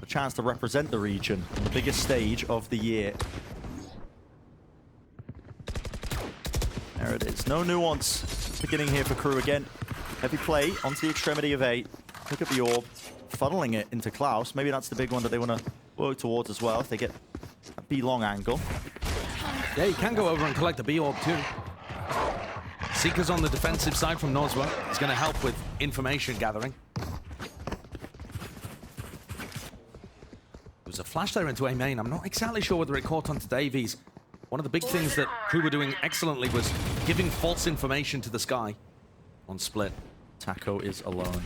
a chance to represent the region on the biggest stage of the year. There it is. No nuance beginning here for Crew again. Heavy play onto the extremity of A. Pick up the orb, funneling it into Klaus. Maybe that's the big one that they want to work towards as well if they get a B long angle. Yeah, you can go over and collect the B orb too. Seeker's on the defensive side from Nozwa. It's going to help with information gathering. There was a flash there into A main. I'm not exactly sure whether it caught onto Davies. One of the big things that Crew were doing excellently was giving false information to the Sky on split. Taco is alone.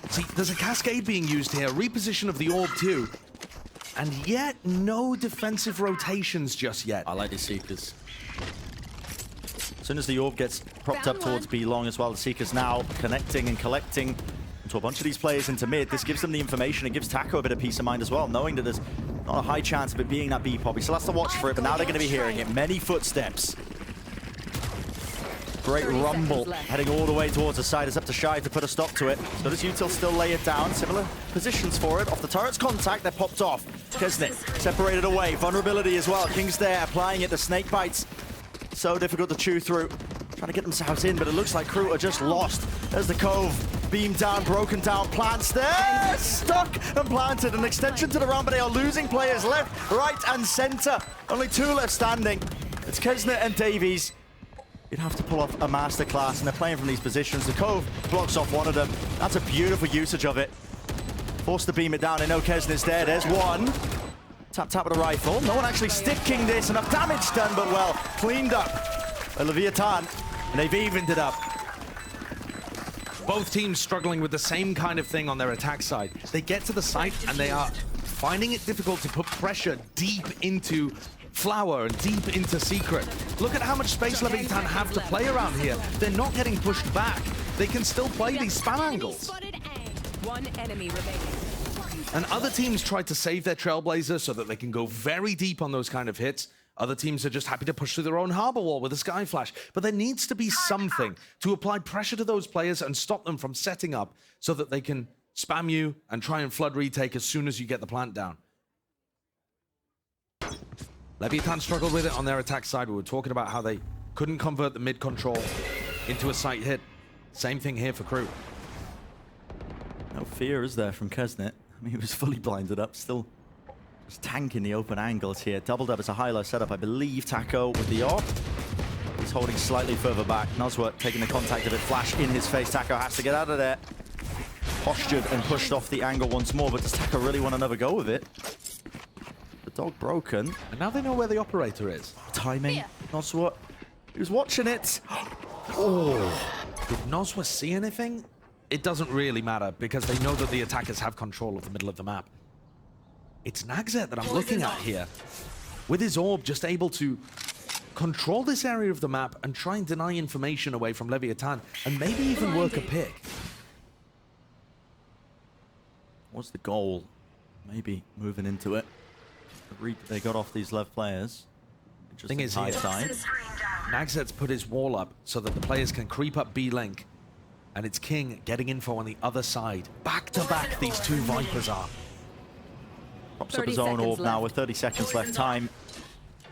See, there's a cascade being used here, reposition of the orb too. And yet, no defensive rotations just yet. I like the Seekers. As soon as the orb gets propped up towards B long as well, the Seekers now connecting and collecting to a bunch of these players into mid. This gives them the information. It gives Taco a bit of peace of mind as well, knowing that there's not a high chance of it being that B pop. He still has to watch for it, but now they're going to be hearing it. Many footsteps. Great rumble heading all the way towards the side. It's up to Shy to put a stop to it. So does Util still lay it down. Similar positions for it. Off the turret's contact, they're popped off. Kesnet separated away. Vulnerability as well. King's there, applying it. The snake bites. So difficult to chew through. Trying to get themselves in, but it looks like Crew are just lost. There's the Cove. Beamed down, broken down. Plants there. Stuck and planted. An extension to the round, but they are losing players left, right, and center. Only 2 left standing. It's Kesnet and Davies. You'd have to pull off a masterclass, and they're playing from these positions. The Cove blocks off one of them. That's a beautiful usage of it. Forced to beam it down. They know Kesnet's there. There's one. Tap with a rifle. No one actually sticking this. Enough damage done, but well, cleaned up by Leviatán, and they've evened it up. Both teams struggling with the same kind of thing on their attack side. They get to the site and they are finding it difficult to put pressure deep into Flower and deep into Secret. Look at how much space Leviatán have to play around here. They're not getting pushed back. They can still play these spam angles. One enemy remaining. And other teams try to save their Trailblazer so that they can go very deep on those kind of hits. Other teams are just happy to push through their own harbor wall with a Sky Flash. But there needs to be something to apply pressure to those players and stop them from setting up so that they can spam you and try and flood retake as soon as you get the plant down. Leviatán struggled with it on their attack side. We were talking about how they couldn't convert the mid control into a sight hit. Same thing here for Crew. No fear, is there, from Kesnet? I mean, he was fully blinded up, still just tanking the open angles here. Double Dub is a high-low setup, I believe. Taco with the AWP. He's holding slightly further back. Nosworth taking the contact of it. Flash in his face. Taco has to get out of there. Postured and pushed off the angle once more, but does Taco really want another go with it? The dog broken. And now they know where the operator is. Timing. Nosworth. He was watching it. Oh. Did Nosworth see anything? It doesn't really matter because they know that the attackers have control of the middle of the map. It's Nagzet that I'm looking at here. With his orb, just able to control this area of the map and try and deny information away from Leviatán and maybe even work a pick. What's the goal? Maybe moving into it. The read they got off these left players. Thing is here, Nagzet's put his wall up so that the players can creep up B-Link. And it's King getting info on the other side. Back to back, these two Vipers are. Pops up his own orb now with 30 seconds left time.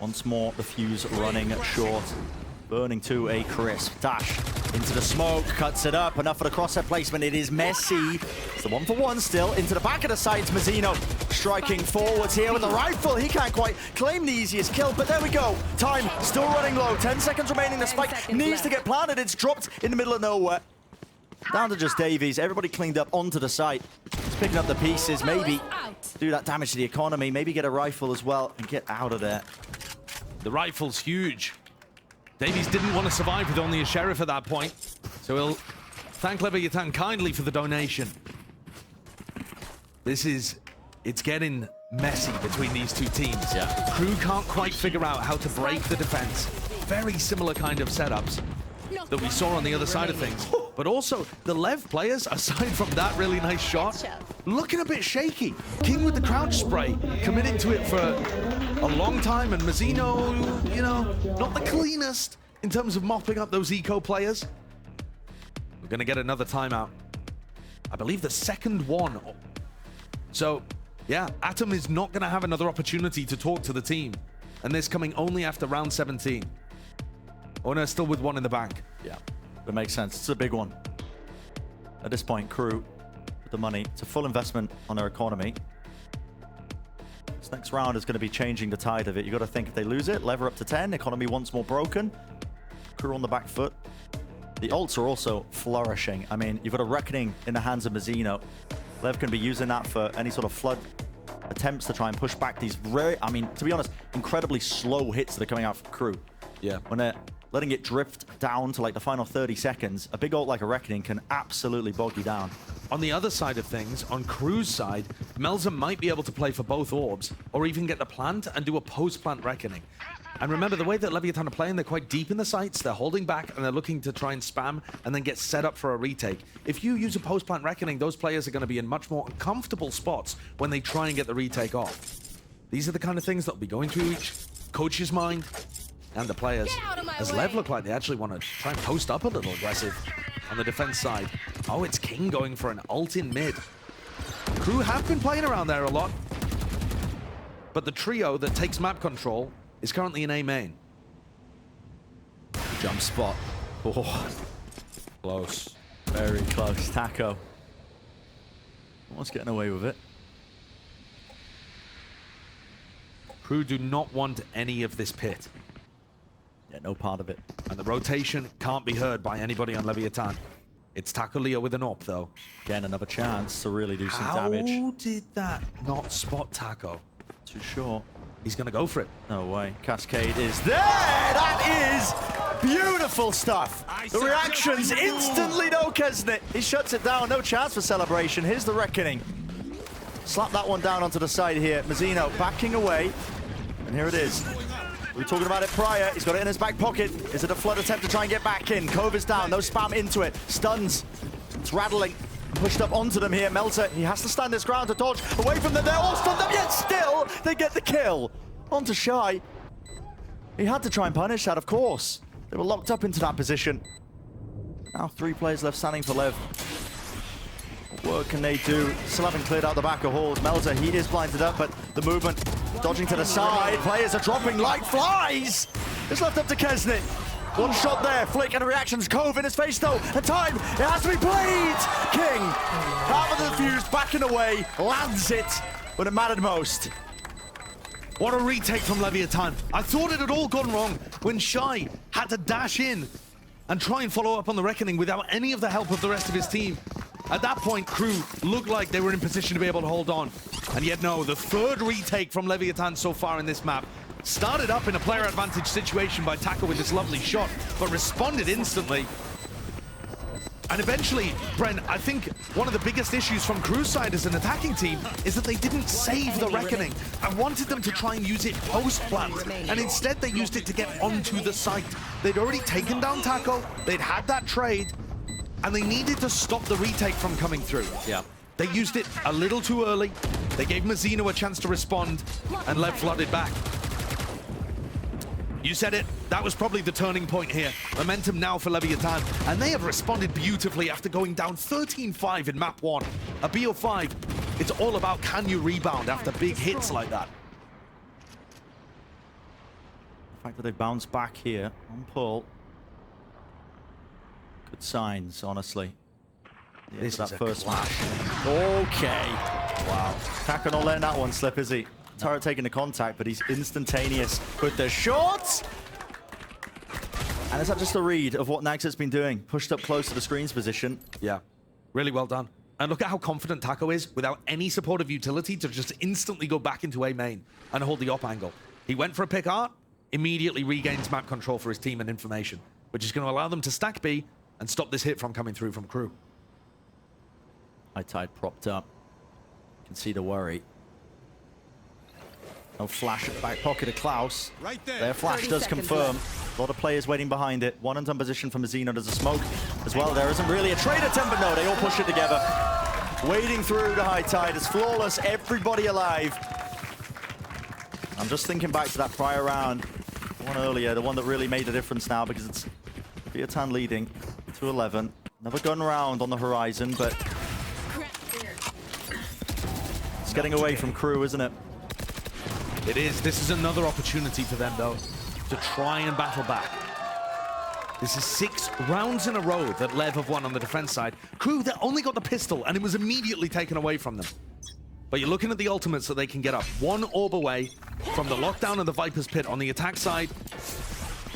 Once more, the fuse running short. Burning to a crisp. Dash into the smoke, cuts it up. Enough for the crosshair placement. It is messy. It's the 1-for-1 still. Into the back of the sides, Mazzino striking forwards here with the rifle. He can't quite claim the easiest kill, but there we go. Time still running low. 10 seconds remaining. The spike needs to get planted. It's dropped in the middle of nowhere. Down to just Davies. Everybody cleaned up onto the site. Just picking up the pieces. Maybe do that damage to the economy. Maybe get a rifle as well and get out of there. The rifle's huge. Davies didn't want to survive with only a sheriff at that point, so he'll thank Leviatán kindly for the donation. It's getting messy between these two teams. Yeah. Crew can't quite figure out how to break the defense. Very similar kind of setups that we saw on the other side of things. But also, the LEV players, aside from that really nice shot, looking a bit shaky. King with the crouch spray, committed to it for a long time, and Mazzino, you know, not the cleanest in terms of mopping up those eco players. We're gonna get another timeout. I believe the second one. So, yeah, Atom is not gonna have another opportunity to talk to the team. And this coming only after round 17. Oh no, still with one in the bank. Yeah, that makes sense. It's a big one. At this point, Crew with the money. It's a full investment on their economy. This next round is going to be changing the tide of it. You got to think if they lose it, lever up to 10, economy once more broken. Crew on the back foot. The ults are also flourishing. I mean, you've got a Reckoning in the hands of Mazzino. Lev can be using that for any sort of flood attempts to try and push back these rare, I mean, to be honest, incredibly slow hits that are coming out from Crew. Yeah. When they're letting it drift down to like the final 30 seconds, a big ult like a Reckoning can absolutely bog you down. On the other side of things, on Crew's side, Melza might be able to play for both orbs, or even get the plant and do a post-plant Reckoning. And remember, the way that Leviatán are playing, they're quite deep in the sites, they're holding back, and they're looking to try and spam, and then get set up for a retake. If you use a post-plant Reckoning, those players are going to be in much more comfortable spots when they try and get the retake off. These are the kind of things that will be going through each coach's mind, and the players. As Lev look like they actually want to try and post up a little aggressive on the defense side. Oh, it's King going for an ult in mid. Crew have been playing around there a lot, but the trio that takes map control is currently in A main. Jump spot. Oh, Close. very close. Taco. Almost getting away with it. Crew do not want any of this pit. Yeah, no part of it. And the rotation can't be heard by anybody on Leviatán. It's Taco Leo with an AWP, though. Again, another chance to really do some damage. How did that not spot Taco? Too short. He's going to go for it. No way. Cascade is there! That is beautiful stuff! The reactions instantly, no Kesnet. He shuts it down. No chance for celebration. Here's the Reckoning. Slap that one down onto the side here. Mazzino backing away. And here it is. We were talking about it prior. He's got it in his back pocket. Is it a flood attempt to try and get back in? Cove is down. No spam into it. Stuns. It's rattling. Pushed up onto them here. Melter, he has to stand his ground to dodge away from them. They're all stunned up, yet still they get the kill. Onto Shy. He had to try and punish that, of course. They were locked up into that position. Now 3 players left standing for Lev. What work can they do? Still haven't cleared out the back of halls. Melter, he is blinded up, but the movement dodging to the side. Players are dropping like flies. It's left up to Kesnet. One shot there, flick and reactions. Cove in his face though, and time, it has to be played! King, out of the fuse, backing away, lands it when it mattered most. What a retake from Leviatán. I thought it had all gone wrong when Shy had to dash in and try and follow up on the Reckoning without any of the help of the rest of his team. At that point, Crew looked like they were in position to be able to hold on. And yet no, the third retake from Leviatán so far in this map started up in a player advantage situation by Taco with this lovely shot, but responded instantly. And eventually, Brent, I think one of the biggest issues from Crew's side as an attacking team is that they didn't save the Reckoning. I wanted them to try and use it post-plant, and instead they used it to get onto the site. They'd already taken down Taco, they'd had that trade, and they needed to stop the retake from coming through. Yeah. They used it a little too early. They gave Mazzino a chance to respond, and Lev flooded back. You said it, that was probably the turning point here. Momentum now for Leviatán, and they have responded beautifully after going down 13-5 in map 1. A BO5, it's all about can you rebound after big hits like that. The fact that they bounced back here on pull. Good signs, honestly. This that is a first clash. Okay. Wow. Taco not letting that one slip, is he? Turret taking the contact, but he's instantaneous with the shots. And is that just a read of what Nags has been doing? Pushed up close to the screen's position. Yeah, really well done. And look at how confident Taco is without any supportive utility to just instantly go back into A main and hold the op angle. He went for a pick art, immediately regains map control for his team and information, which is going to allow them to stack B and stop this hit from coming through from Crew. High tide propped up. You can see the worry. No flash at the back pocket of Klaus. Right there. Their flash does confirm. A lot of players waiting behind it. One undone position for Mazzino. There's a smoke as well. There isn't really a trade attempt, but no, they all push it together. Wading through the high tide. It's flawless. Everybody alive. I'm just thinking back to that prior round. The one earlier, the one that really made the difference now because it's Leviatán leading 2-11. Another gun round on the horizon, but it's getting away from Crew, isn't it? It is. This is another opportunity for them, though, to try and battle back. This is 6 rounds in a row that Lev have won on the defense side. Crew, they only got the pistol, and it was immediately taken away from them. But you're looking at the ultimates that they can get up. 1 orb away from the lockdown of the Viper's Pit on the attack side.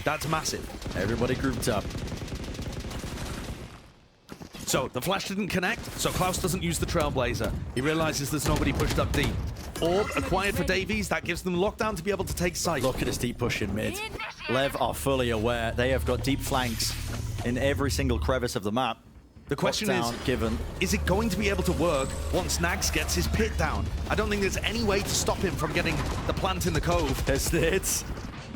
That's massive. Everybody grouped up. So the flash didn't connect, so Klaus doesn't use the Trailblazer. He realizes there's nobody pushed up deep. Orb acquired for Davies, that gives them lockdown to be able to take sight. Look at this deep push in mid. Lev are fully aware. They have got deep flanks in every single crevice of the map. The question Lockdown is, given. Is it going to be able to work once Nags gets his pit down? I don't think there's any way to stop him from getting the plant in the cove. There's it.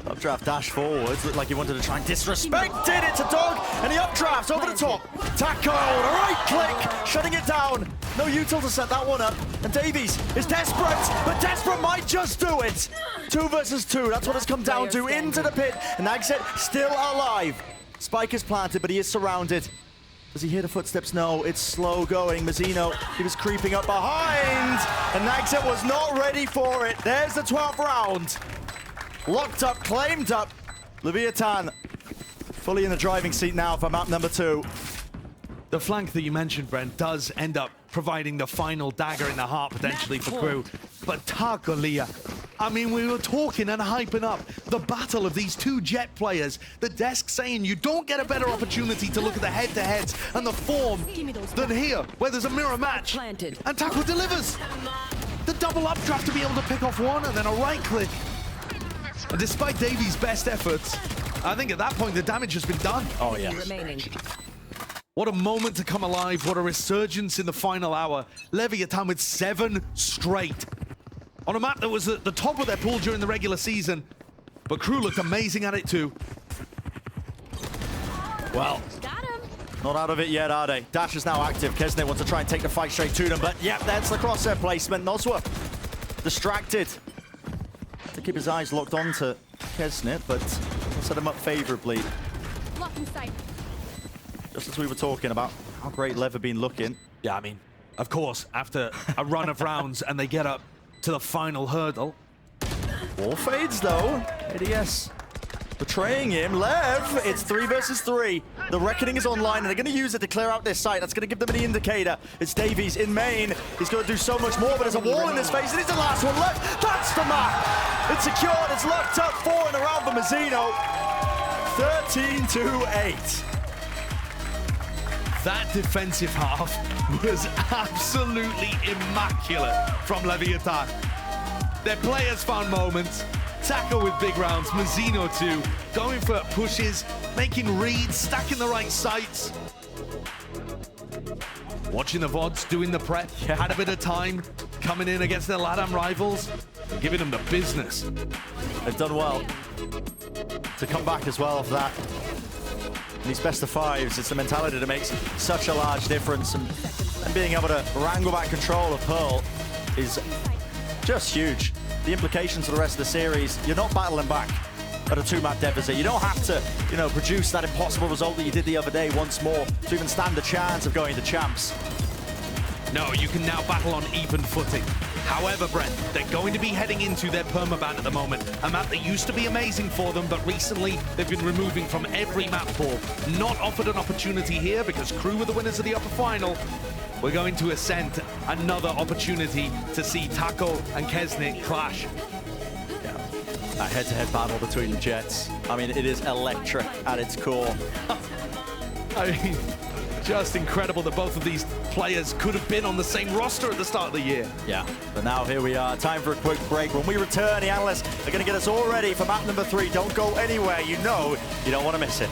Updraft dash forwards. Looked like he wanted to try and disrespect it. It's a dog. And he updrafts over the top. Taco, a right click, shutting it down. No util to set that one up. And Davies is desperate, but desperate might just do it. 2 versus 2. That's what it's come down to. Into the pit. And Nagset still alive. Spike is planted, but he is surrounded. Does he hear the footsteps? No, it's slow going. Mazzino, he was creeping up behind. And Nagset was not ready for it. There's the 12th round. Locked up, claimed up. Leviatán fully in the driving seat now for map number 2. The flank that you mentioned, Brent, does end up providing the final dagger in the heart potentially for Crew. But Takolia, I mean, we were talking and hyping up the battle of these 2 Jet players. The desk saying you don't get a better opportunity to look at the head-to-heads and the form than here, where there's a mirror match. And Taco delivers. The double updraft to be able to pick off one and then a right click. And despite Davies' best efforts, I think at that point the damage has been done. Oh, yeah. What a moment to come alive. What a resurgence in the final hour. Leviatán with 7 straight. On a map that was at the top of their pool during the regular season. But Crew looked amazing at it too. Well, not out of it yet, are they? Dash is now active. Kesnet wants to try and take the fight straight to them, but yep, that's the crosshair placement. Noswa distracted. To keep his eyes locked on to Kesnet, but he'll set him up favorably. Just as we were talking about how great Lev have been looking. Yeah, I mean, of course, after a run of rounds and they get up to the final hurdle, Wall fades though. ADS betraying him. Lev, it's 3 versus 3. The Reckoning is online, and they're going to use it to clear out this site. That's going to give them an indicator. It's Davies in main. He's going to do so much more, but there's a wall in his face, and it's the last one left. That's the map. It's secured. It's locked up. 4 in a round for Mazzino. 13-8. That defensive half was absolutely immaculate from Leviatán. Their players found moments. Taco with big rounds, Mazzino too, going for pushes, making reads, stacking the right sights. Watching the VODs, doing the prep, had a bit of time, coming in against their LATAM rivals, and giving them the business. They've done well to come back as well off that. In these best of 5s, it's the mentality that makes such a large difference, and being able to wrangle back control of Pearl is just huge. The implications for the rest of the series, you're not battling back at a 2-map deficit. You don't have to, produce that impossible result that you did the other day once more to even stand a chance of going to champs. No, you can now battle on even footing. However, Brent, they're going to be heading into their permaban at the moment, a map that used to be amazing for them, but recently they've been removing from every map pool. Not offered an opportunity here because Crew were the winners of the upper final. We're going to Ascent, another opportunity to see Taco and Kesnick clash. Yeah, that head-to-head battle between the Jets. I mean, it is electric at its core. I mean, just incredible that both of these players could have been on the same roster at the start of the year. Yeah, but now here we are. Time for a quick break. When we return, the analysts are going to get us all ready for map number 3. Don't go anywhere. You know you don't want to miss it.